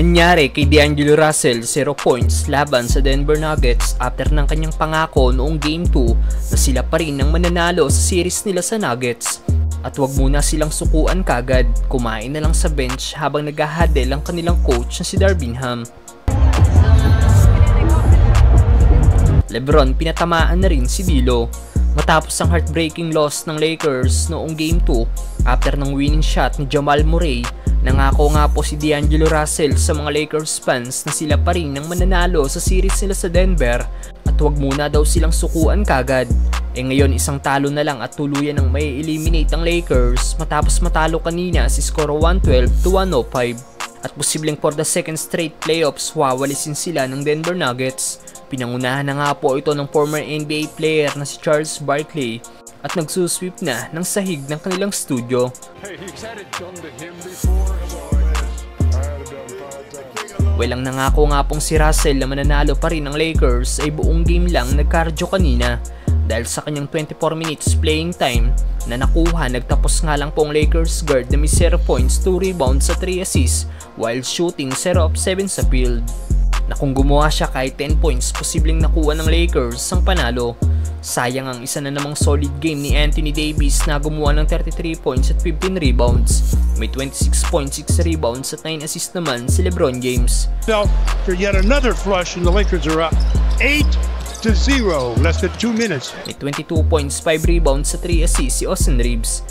Anyari kay D'Angelo Russell, 0 points laban sa Denver Nuggets after ng kanyang pangako noong Game 2 na sila pa rin ang mananalo sa series nila sa Nuggets. At wag muna silang sukuan kagad, kumain na lang sa bench habang naghahadel ang kanilang coach na si Darvin Ham. LeBron pinatamaan na rin si D'Lo. Matapos ang heartbreaking loss ng Lakers noong Game 2 after ng winning shot ni Jamal Murray, nangako nga po si D'Angelo Russell sa mga Lakers fans na sila pa rin ang mananalo sa series nila sa Denver at wag muna daw silang sukuan kagad. Ngayon isang talo na lang at tuluyan ang may eliminate ang Lakers matapos matalo kanina si score 112-105 at posibleng for the second straight playoffs wawalisin sila ng Denver Nuggets. Pinangunahan na nga po ito ng former NBA player na si Charles Barkley at nagsusweep na ng sahig ng kanilang studio. Walang nangako nga pong si Russell na mananalo pa rin ng Lakers ay buong game lang nagkardio kanina dahil sa kanyang 24 minutes playing time na nakuha. Nagtapos nga lang pong Lakers guard na may 0 points, 2 rebounds sa 3 assists while shooting 0 of 7 sa field. Na kung gumawa siya kahit 10 points, posibleng nakuha ng Lakers ang panalo. Sayang ang isa na namang solid game ni Anthony Davis na gumawa ng 33 points at 15 rebounds. May 26.6 rebounds at 9 assists naman si LeBron James. For yet another flush and the Lakers are up 8-0, less than 2 minutes. May 22 points, 5 rebounds sa 3 assists si Austin Reeves.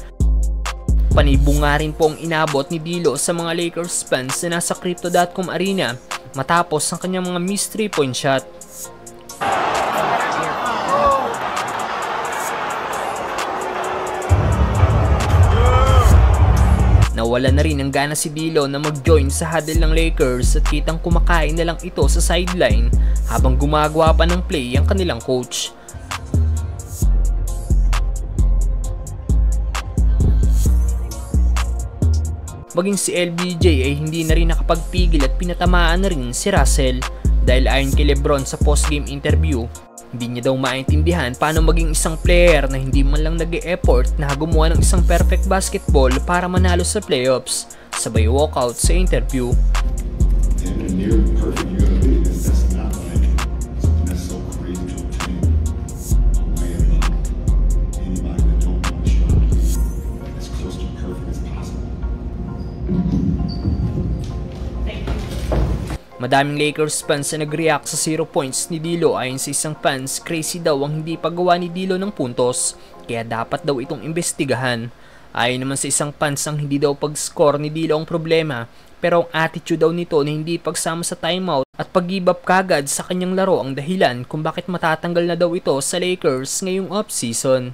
Panibo nga rin po ang inabot ni D'Lo sa mga Lakers fans na nasa Crypto.com Arena matapos ang kanyang mga missed 3-point shot. Nawala na rin ang gana si D'Lo na mag-join sa huddle ng Lakers at kitang kumakain na lang ito sa sideline habang gumagawa pa ng play ang kanilang coach. Maging si LBJ ay hindi na rin nakapagpigil at pinatamaan na rin si Russell dahil ayon kay LeBron sa post-game interview, hindi niya daw maintindihan paano maging isang player na hindi man lang nag-e-effort na gumawa ng isang perfect basketball para manalo sa playoffs, sabay walkout sa interview. Madaming Lakers fans na nag-react sa 0 points ni D'Lo. Ayon sa isang fans, crazy daw ang hindi paggawa ni D'Lo ng puntos, kaya dapat daw itong imbestigahan. Ayon naman sa isang fans, ang hindi daw pag-score ni D'Lo ang problema, pero ang attitude daw nito na hindi pagsama sa timeout at pag-give up kagad sa kanyang laro ang dahilan kung bakit matatanggal na daw ito sa Lakers ngayong off-season.